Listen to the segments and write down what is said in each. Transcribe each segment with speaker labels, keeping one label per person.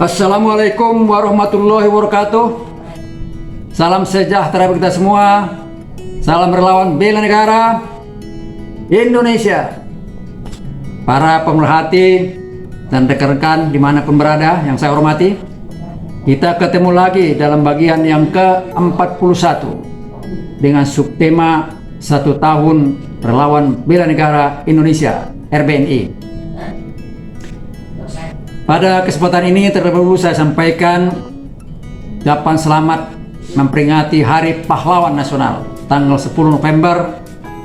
Speaker 1: Assalamualaikum warahmatullahi wabarakatuh. Salam sejahtera bagi kita semua. Salam relawan bela negara Indonesia. Para pemerhati dan rekan-rekan dimanapun berada yang saya hormati, kita ketemu lagi dalam bagian yang ke-41 dengan subtema 1 tahun relawan bela negara Indonesia RBNI. Pada kesempatan ini terlebih dahulu saya sampaikan ucapan selamat memperingati Hari Pahlawan Nasional tanggal 10 November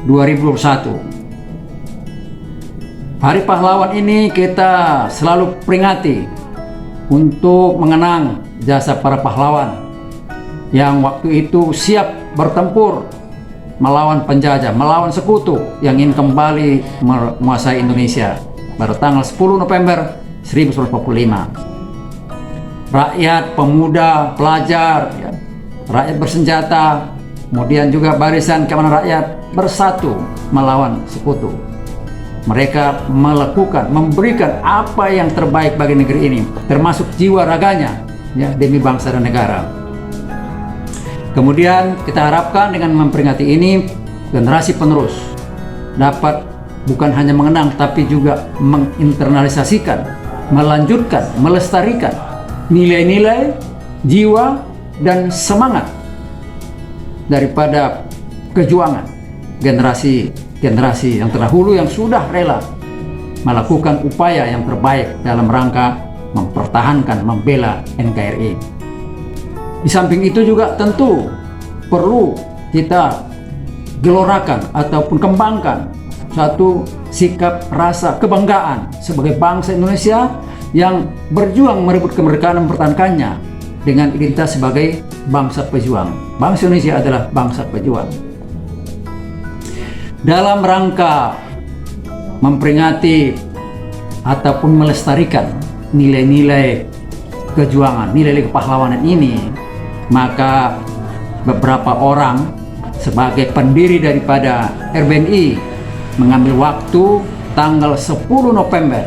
Speaker 1: 2021. Hari Pahlawan ini kita selalu peringati untuk mengenang jasa para pahlawan yang waktu itu siap bertempur melawan penjajah, melawan sekutu yang ingin kembali menguasai Indonesia pada tanggal 10 November 1945. Rakyat, pemuda, pelajar, ya, rakyat bersenjata, kemudian juga barisan keamanan rakyat bersatu melawan sekutu. Mereka memberikan apa yang terbaik bagi negeri ini, termasuk jiwa raganya, ya, demi bangsa dan negara. Kemudian kita harapkan dengan memperingati ini, generasi penerus dapat bukan hanya mengenang tapi juga menginternalisasikan, melanjutkan, melestarikan nilai-nilai, jiwa, dan semangat daripada kejuangan generasi yang terdahulu yang sudah rela melakukan upaya yang terbaik dalam rangka mempertahankan, membela NKRI. Di samping itu juga tentu perlu kita gelorakan ataupun kembangkan satu sikap rasa kebanggaan sebagai bangsa Indonesia yang berjuang merebut kemerdekaan dan mempertahankannya dengan identitas sebagai bangsa pejuang. Bangsa Indonesia adalah bangsa pejuang. Dalam rangka memperingati ataupun melestarikan nilai-nilai kejuangan, nilai-nilai kepahlawanan ini, maka beberapa orang sebagai pendiri daripada RBNI mengambil waktu tanggal 10 November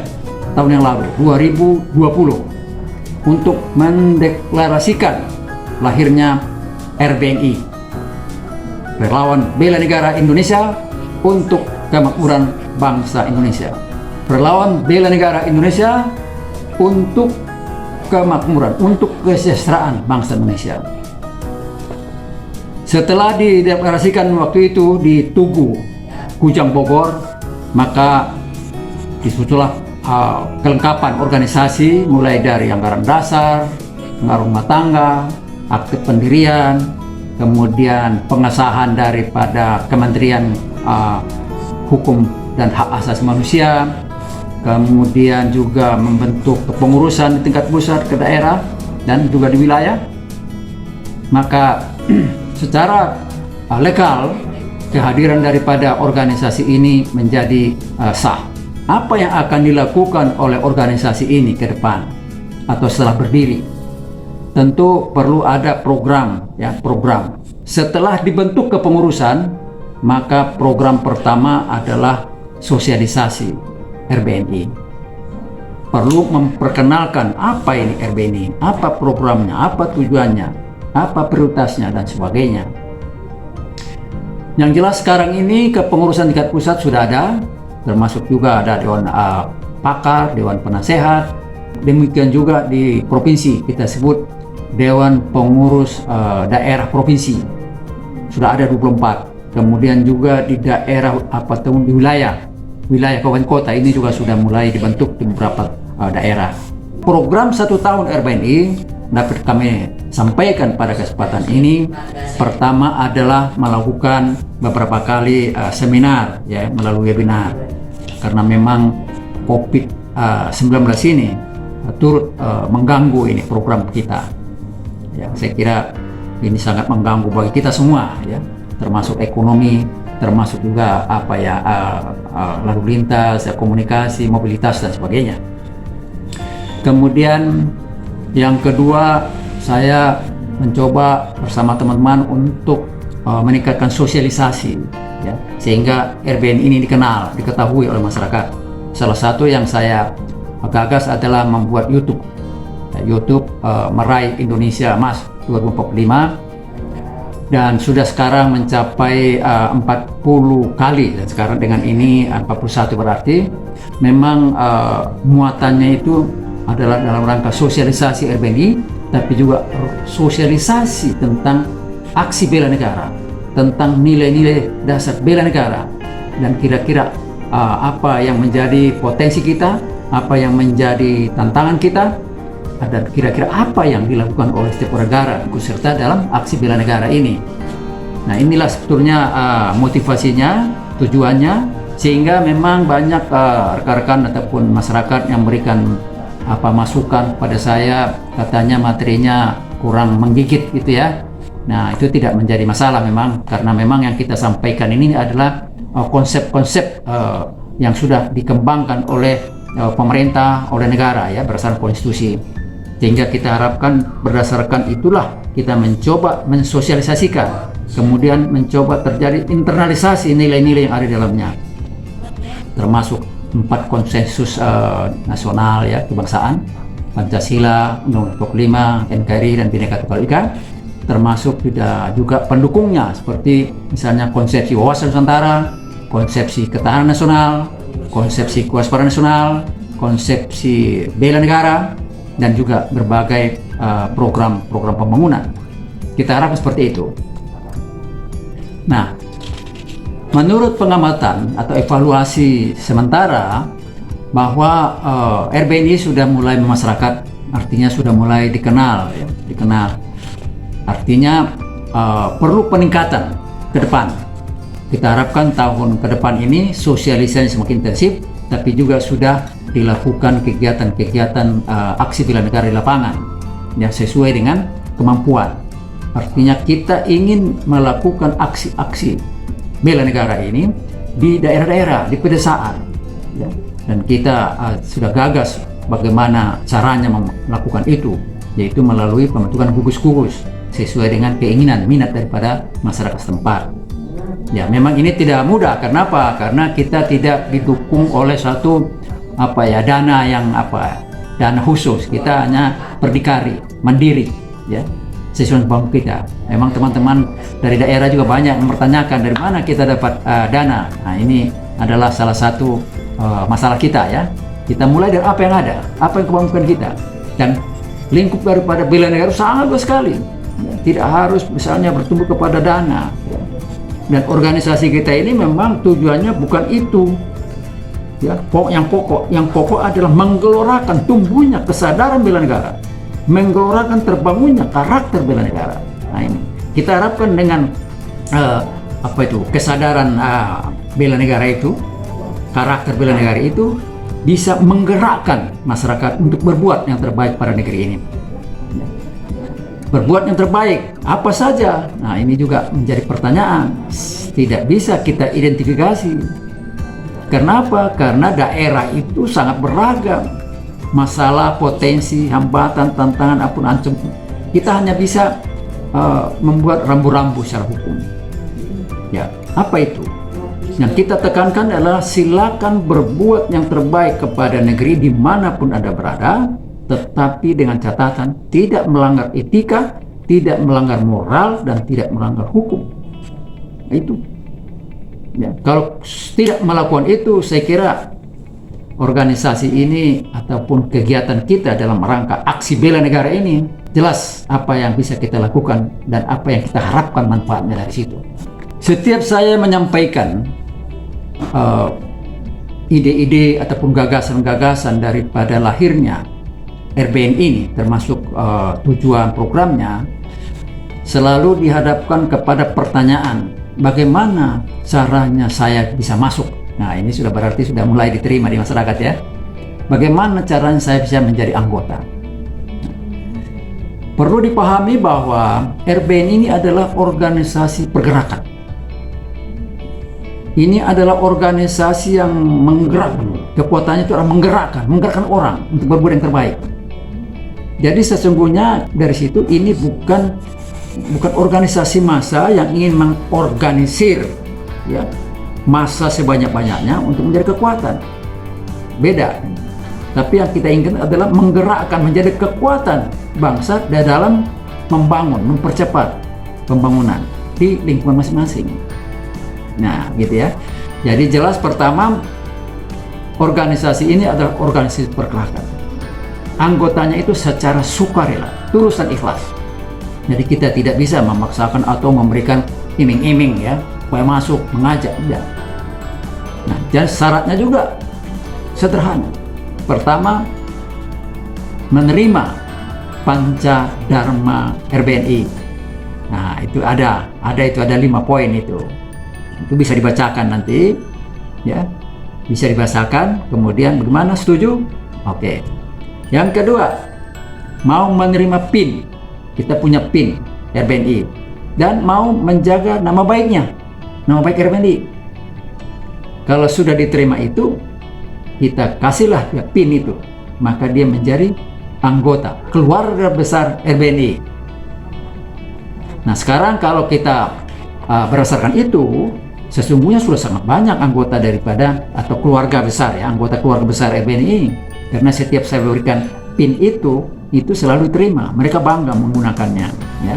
Speaker 1: tahun yang lalu 2020 untuk mendeklarasikan lahirnya RBNI, Relawan Bela Negara Indonesia untuk Kemakmuran Bangsa Indonesia. Relawan Bela Negara Indonesia untuk kemakmuran, untuk kesejahteraan bangsa Indonesia. Setelah dideklarasikan waktu itu di Tugu Kujang Bogor, maka disusullah kelengkapan organisasi mulai dari anggaran dasar, anggaran rumah tangga, akte pendirian, kemudian pengesahan daripada Kementerian Hukum dan Hak Asasi Manusia, kemudian juga membentuk kepengurusan di tingkat pusat ke daerah dan juga di wilayah. Maka secara legal kehadiran daripada organisasi ini menjadi sah. Apa yang akan dilakukan oleh organisasi ini ke depan atau setelah berdiri? Tentu perlu ada program, ya, program. Setelah dibentuk kepengurusan, maka program pertama adalah sosialisasi RBNI. Perlu memperkenalkan apa ini RBNI, apa programnya, apa tujuannya, apa prioritasnya dan sebagainya. Yang jelas sekarang ini kepengurusan tingkat pusat sudah ada, termasuk juga ada Dewan Pakar, Dewan Penasehat, demikian juga di provinsi kita sebut Dewan Pengurus Daerah Provinsi, sudah ada 24. Kemudian juga di daerah di wilayah kabupaten kota ini juga sudah mulai dibentuk di beberapa daerah. Program 1 tahun RBNI dapat kami sampaikan pada kesempatan ini. Pertama adalah melakukan beberapa kali seminar, ya, melalui webinar, karena memang COVID-19 ini turut mengganggu ini program kita. Ya, saya kira ini sangat mengganggu bagi kita semua, ya, termasuk ekonomi, termasuk juga lalu lintas, komunikasi, mobilitas dan sebagainya. Kemudian yang kedua, saya mencoba bersama teman-teman untuk meningkatkan sosialisasi, ya, sehingga RBNI ini diketahui oleh masyarakat. Salah satu yang saya gagas adalah membuat YouTube. YouTube Meraih Indonesia Emas 2045, dan sudah sekarang mencapai 40 kali, dan sekarang dengan ini 41 berarti memang muatannya itu adalah dalam rangka sosialisasi RBNI, tapi juga sosialisasi tentang aksi bela negara, tentang nilai-nilai dasar bela negara, dan kira-kira apa yang menjadi potensi kita, apa yang menjadi tantangan kita, dan kira-kira apa yang dilakukan oleh setiap negara ikut serta dalam aksi bela negara ini. Nah, inilah sebetulnya motivasinya, tujuannya, sehingga memang banyak rekan-rekan ataupun masyarakat yang memberikan masukan pada saya, katanya materinya kurang menggigit gitu ya. Nah, itu tidak menjadi masalah memang, karena memang yang kita sampaikan ini adalah konsep-konsep yang sudah dikembangkan oleh pemerintah, oleh negara ya, berdasarkan konstitusi. Sehingga kita harapkan berdasarkan itulah kita mencoba mensosialisasikan, kemudian mencoba terjadi internalisasi nilai-nilai yang ada di dalamnya, termasuk 4 konsensus nasional ya, kebangsaan, Pancasila, Undang-Undang 45, NKRI, dan Bhinneka Tunggal Ika, termasuk juga pendukungnya seperti misalnya konsepsi wawasan Nusantara, konsepsi ketahanan nasional, konsepsi kewaspadaan nasional, konsepsi bela negara, dan juga berbagai program-program pembangunan. Kita harapkan seperti itu. Nah, menurut pengamatan atau evaluasi sementara bahwa RBNI sudah mulai memasyarakat, artinya sudah mulai dikenal, ya, dikenal. Artinya perlu peningkatan ke depan. Kita harapkan tahun ke depan ini sosialisasi semakin intensif, tapi juga sudah dilakukan kegiatan-kegiatan aksi bela negara di lapangan yang sesuai dengan kemampuan. Artinya kita ingin melakukan aksi-aksi bela negara ini di daerah-daerah, di pedesaan ya. Dan kita sudah gagas bagaimana caranya melakukan itu, yaitu melalui pembentukan gugus-gugus sesuai dengan keinginan minat daripada masyarakat setempat. Ya, memang ini tidak mudah. Kenapa? Karena kita tidak didukung oleh satu dana yang dana khusus. Kita hanya berdikari, mandiri ya, sesuai dengan kita. Memang teman-teman dari daerah juga banyak mempertanyakan dari mana kita dapat dana. Nah, ini adalah salah satu masalah kita ya. Kita mulai dari apa yang ada, apa yang kemampuan kita, dan lingkup daripada bela negara sangat luas sekali. Tidak harus misalnya bertumbuh kepada dana. Dan organisasi kita ini memang tujuannya bukan itu. Ya, yang pokok adalah menggelorakan tumbuhnya kesadaran bela negara, menggelorakan terbangunnya karakter bela negara. Nah, ini kita harapkan dengan kesadaran bela negara itu, karakter bela negara itu bisa menggerakkan masyarakat untuk berbuat yang terbaik pada negeri ini. Berbuat yang terbaik apa saja? Nah, ini juga menjadi pertanyaan. Tidak bisa kita identifikasi. Kenapa? Karena daerah itu sangat beragam. Masalah, potensi, hambatan, tantangan, apapun ancam. Kita hanya bisa membuat rambu-rambu secara hukum. Ya, apa itu? Yang kita tekankan adalah silakan berbuat yang terbaik kepada negeri dimanapun Anda berada, tetapi dengan catatan tidak melanggar etika, tidak melanggar moral, dan tidak melanggar hukum. Itu. Ya, kalau tidak melakukan itu, saya kira organisasi ini ataupun kegiatan kita dalam rangka aksi bela negara ini jelas apa yang bisa kita lakukan dan apa yang kita harapkan manfaatnya dari situ. Setiap saya menyampaikan ide-ide ataupun gagasan-gagasan daripada lahirnya RBN ini, termasuk tujuan programnya, selalu dihadapkan kepada pertanyaan, bagaimana caranya saya bisa masuk? Nah, ini sudah berarti sudah mulai diterima di masyarakat ya. Bagaimana caranya saya bisa menjadi anggota? Perlu dipahami bahwa RBN ini adalah organisasi pergerakan. Ini adalah organisasi yang menggerakkan, kekuatannya itu adalah menggerakkan orang untuk berbuat yang terbaik. Jadi sesungguhnya dari situ ini bukan organisasi massa yang ingin mengorganisir ya massa sebanyak-banyaknya untuk menjadi kekuatan. Beda. Tapi yang kita inginkan adalah menggerakkan menjadi kekuatan bangsa dalam membangun, mempercepat pembangunan di lingkungan masing-masing. Nah, gitu ya. Jadi jelas pertama, organisasi ini adalah organisasi pergerakan. Anggotanya itu secara sukarela, tulus dan ikhlas. Jadi kita tidak bisa memaksakan atau memberikan iming-iming ya, supaya masuk, mengajak, tidak. Nah, jadi syaratnya juga sederhana. Pertama, menerima Pancadharma RBNI. Nah, itu ada 5 poin itu. Itu bisa dibacakan nanti, ya, bisa dibacakan. Kemudian bagaimana? Setuju? Oke. Yang kedua, mau menerima PIN. Kita punya PIN RBNI dan mau menjaga nama baiknya, nama baik RBNI. Kalau sudah diterima itu, kita kasihlah ya PIN itu, maka dia menjadi anggota keluarga besar RBNI. Nah, sekarang kalau kita berdasarkan itu, sesungguhnya sudah sangat banyak anggota daripada atau keluarga besar ya, anggota keluarga besar RBNI. Karena setiap saya berikan PIN itu selalu diterima, mereka bangga menggunakannya ya.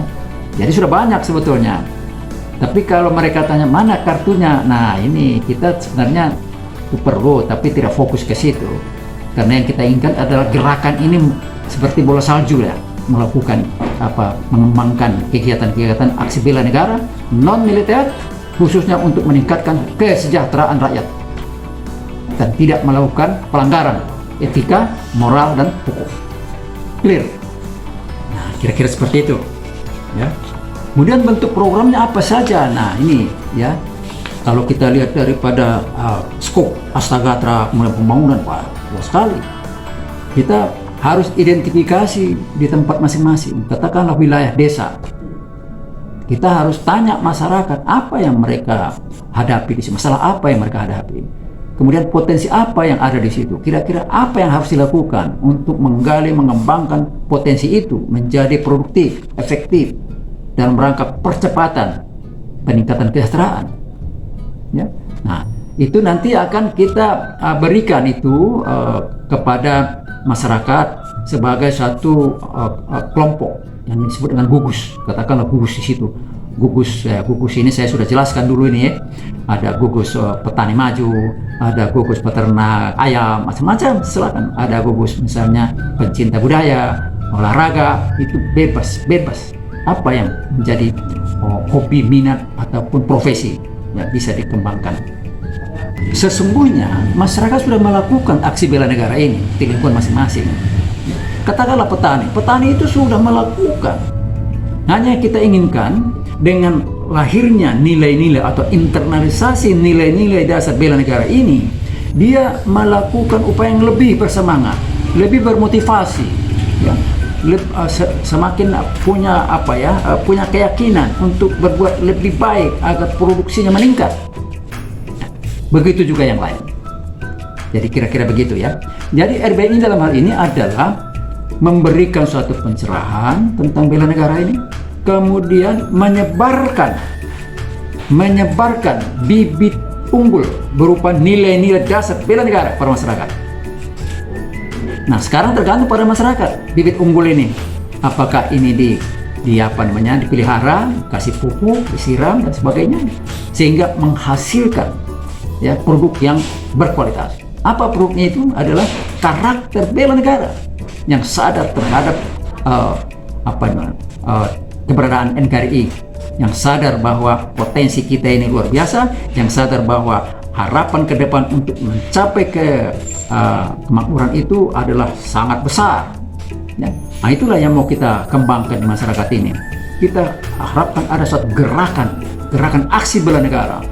Speaker 1: Jadi sudah banyak sebetulnya. Tapi kalau mereka tanya mana kartunya, nah ini kita sebenarnya perlu, tapi tidak fokus ke situ. Karena yang kita inginkan adalah gerakan ini seperti bola salju ya, melakukan mengembangkan kegiatan-kegiatan aksi bela negara non militer, khususnya untuk meningkatkan kesejahteraan rakyat dan tidak melakukan pelanggaran etika, moral dan hukum. Clear? Nah, kira-kira seperti itu ya. Kemudian bentuk programnya apa saja? Nah, ini ya, kalau kita lihat daripada skop Astagatra mulai pembangunan, luas sekali. Kita harus identifikasi di tempat masing-masing, katakanlah wilayah desa. Kita harus tanya masyarakat apa yang mereka hadapi di sini, masalah apa yang mereka hadapi. Kemudian potensi apa yang ada di situ, kira-kira apa yang harus dilakukan untuk menggali, mengembangkan potensi itu menjadi produktif, efektif dalam rangka percepatan peningkatan kesejahteraan. Ya. Nah, itu nanti akan kita berikan itu kepada masyarakat sebagai satu kelompok yang disebut dengan gugus. Katakanlah gugus di situ. Gugus ini saya sudah jelaskan dulu ini ya. Ada gugus petani maju, ada gugus peternak ayam, macam-macam. Silakan. Ada gugus misalnya pencinta budaya, olahraga, itu bebas. Apa yang menjadi hobi, minat ataupun profesi yang bisa dikembangkan. Sesungguhnya masyarakat sudah melakukan aksi bela negara ini di lingkungan masing-masing. Katakanlah petani itu sudah melakukan. Hanya kita inginkan dengan lahirnya nilai-nilai atau internalisasi nilai-nilai dasar bela negara ini, dia melakukan upaya yang lebih bersemangat, lebih bermotivasi, ya, semakin punya punya keyakinan untuk berbuat lebih baik agar produksinya meningkat. Begitu juga yang lain. Jadi kira-kira begitu ya. Jadi RBNI dalam hal ini adalah memberikan suatu pencerahan tentang bela negara ini, kemudian menyebarkan bibit unggul berupa nilai-nilai dasar bela negara pada masyarakat. Nah, sekarang tergantung pada masyarakat bibit unggul ini. Apakah ini dipelihara, kasih pupuk, disiram dan sebagainya, sehingga menghasilkan ya produk yang berkualitas. Apa produknya itu? Adalah karakter bela negara yang sadar terhadap keberadaan NKRI, yang sadar bahwa potensi kita ini luar biasa, yang sadar bahwa harapan ke depan untuk mencapai kemakmuran itu adalah sangat besar. Ya. Nah, itulah yang mau kita kembangkan di masyarakat ini. Kita harapkan ada suatu gerakan aksi bela negara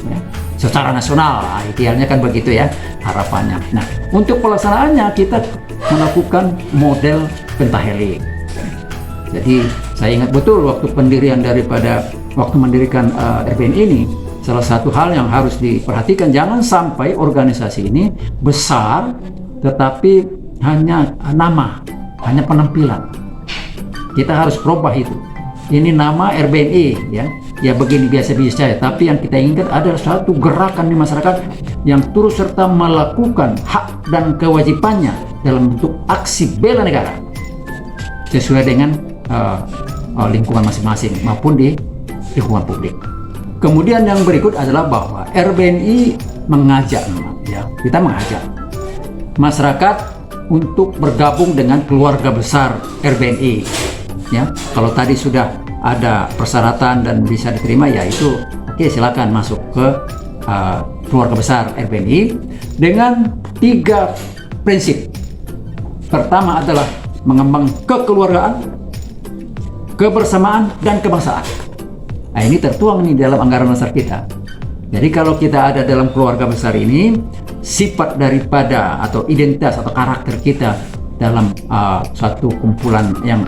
Speaker 1: ya, secara nasional. Nah, idealnya kan begitu ya harapannya. Nah, untuk pelaksanaannya kita melakukan model pentahelik. Jadi saya ingat betul waktu mendirikan RBNI ini, salah satu hal yang harus diperhatikan, jangan sampai organisasi ini besar tetapi hanya nama, hanya penampilan. Kita harus berubah itu. Ini nama RBNI ya, ya begini biasa-biasa ya. Tapi yang kita inginkan adalah suatu gerakan di masyarakat yang turut serta melakukan hak dan kewajibannya dalam bentuk aksi bela negara sesuai dengan lingkungan masing-masing maupun di lingkungan publik. Kemudian yang berikut adalah bahwa RBNI mengajak, ya, kita mengajak masyarakat untuk bergabung dengan keluarga besar RBNI. Ya, kalau tadi sudah ada persyaratan dan bisa diterima, ya itu oke, silakan masuk ke keluarga besar RBNI dengan 3 prinsip. Pertama adalah mengembang kekeluargaan, kebersamaan, dan kebangsaan. Nah, ini tertuang nih dalam anggaran dasar kita. Jadi kalau kita ada dalam keluarga besar ini, sifat daripada atau identitas atau karakter kita dalam suatu kumpulan yang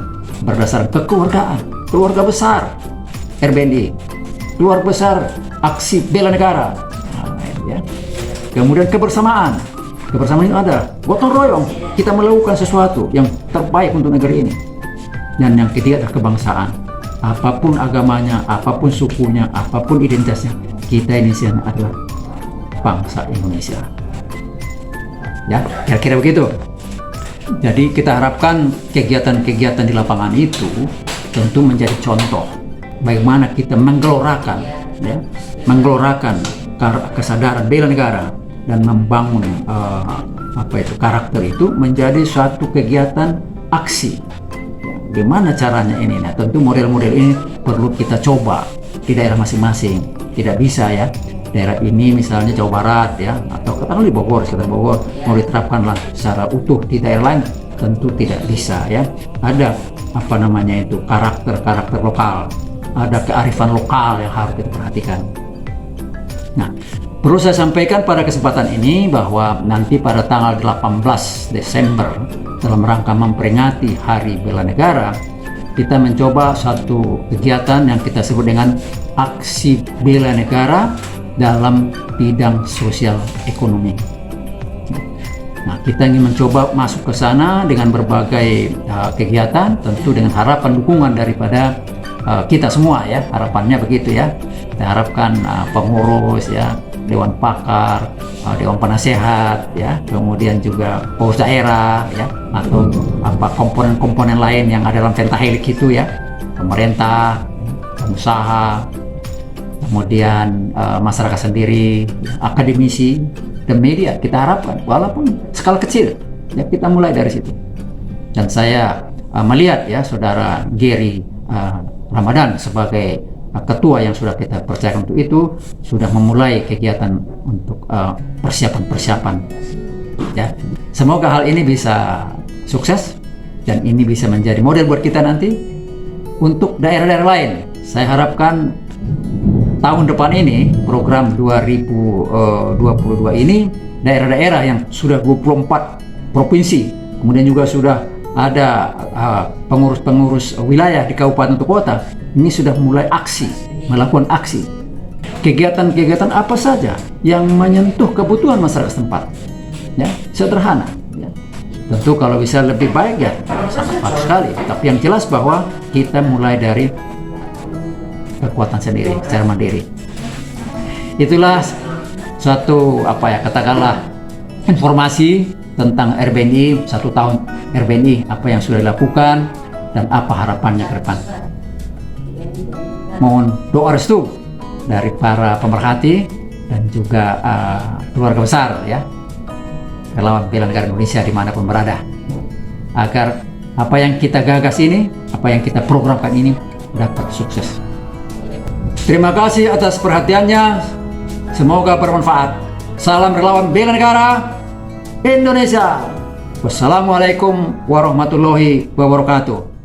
Speaker 1: berdasar kekeluargaan, keluarga besar RBNI, keluarga besar aksi bela negara. Ya. Kemudian kebersamaan itu ada gotong royong, kita melakukan sesuatu yang terbaik untuk negeri ini. Dan yang ketiga adalah kebangsaan. Apapun agamanya, apapun sukunya, apapun identitasnya, kita ini adalah bangsa Indonesia. Ya, kira-kira begitu. Jadi kita harapkan kegiatan-kegiatan di lapangan itu tentu menjadi contoh bagaimana kita menggelorakan, ya, kesadaran bela negara dan membangun karakter itu menjadi suatu kegiatan aksi. Gimana caranya ini? Nah, tentu model-model ini perlu kita coba di daerah masing-masing. Tidak bisa ya, daerah ini misalnya Jawa Barat ya, atau katakanlah di Bogor, sekitar Bogor, mau diterapkanlah secara utuh di daerah lain, tentu tidak bisa ya. Ada karakter lokal, ada kearifan lokal yang harus kita perhatikan. Nah, perlu saya sampaikan pada kesempatan ini bahwa nanti pada tanggal 18 Desember dalam rangka memperingati Hari Bela Negara, kita mencoba satu kegiatan yang kita sebut dengan aksi bela negara dalam bidang sosial ekonomi. Nah, kita ingin mencoba masuk ke sana dengan berbagai kegiatan, tentu dengan harapan dukungan daripada kita semua ya, harapannya begitu ya. Kita harapkan pengurus ya, dewan pakar, dewan penasehat ya, kemudian juga pengurus daerah ya, atau komponen-komponen lain yang ada dalam pentahelik itu ya, pemerintah, pengusaha, kemudian masyarakat sendiri, akademisi, dan media. Kita harapkan walaupun skala kecil ya, kita mulai dari situ. Dan saya melihat ya saudara Gary Ramadan sebagai ketua yang sudah kita percayakan untuk itu sudah memulai kegiatan untuk persiapan ya. Semoga hal ini bisa sukses dan ini bisa menjadi model buat kita nanti untuk daerah-daerah lain. Saya harapkan tahun depan ini, program 2022 ini, daerah-daerah yang sudah 24 provinsi, kemudian juga sudah ada pengurus-pengurus wilayah di kabupaten atau kota, ini sudah mulai melakukan aksi. Kegiatan-kegiatan apa saja yang menyentuh kebutuhan masyarakat setempat, ya, sederhana. Ya. Tentu kalau bisa lebih baik ya sangat bagus sekali. Tapi yang jelas bahwa kita mulai dari kekuatan sendiri, secara mandiri. Itulah suatu katakanlah informasi tentang RBNI, 1 tahun RBNI, apa yang sudah dilakukan dan apa harapannya ke depan. Mohon doa restu dari para pemerhati dan juga keluarga besar ya, relawan bela negara Indonesia dimanapun berada, agar apa yang kita gagas ini, apa yang kita programkan ini dapat sukses. Terima kasih atas perhatiannya, semoga bermanfaat. Salam relawan bela negara Indonesia. Wassalamualaikum warahmatullahi wabarakatuh.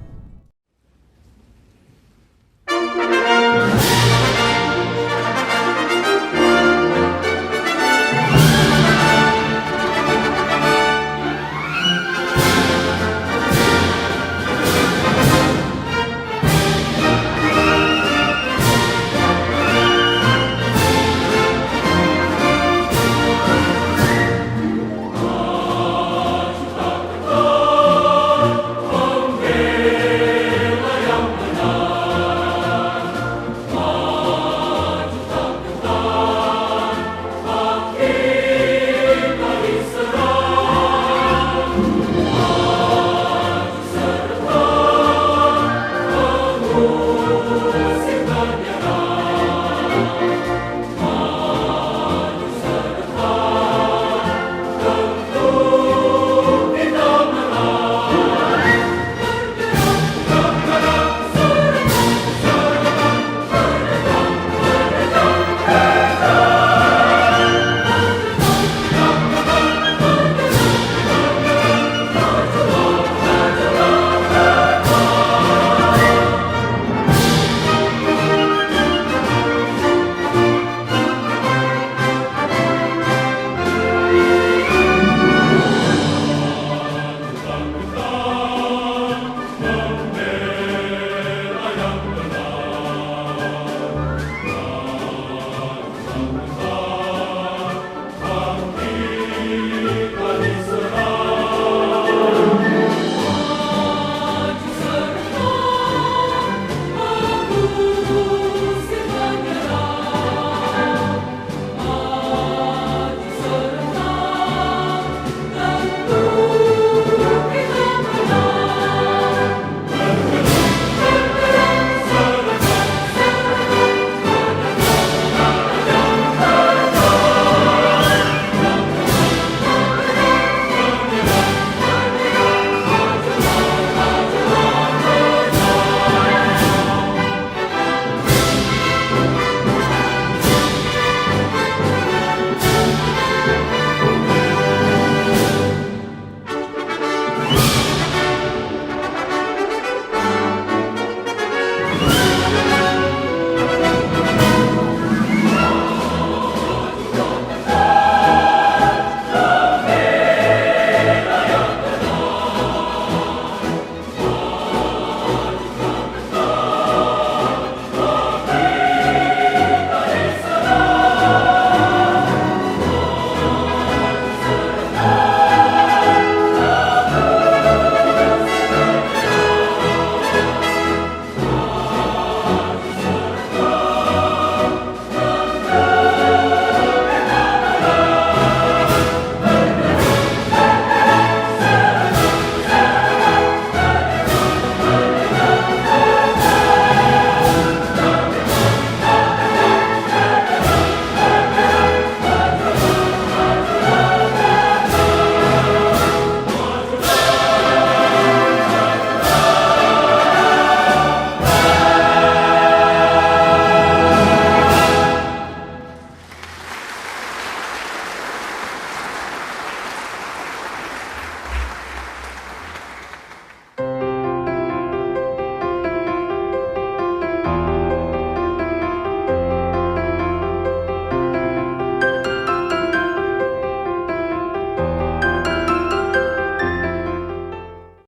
Speaker 2: Thank you.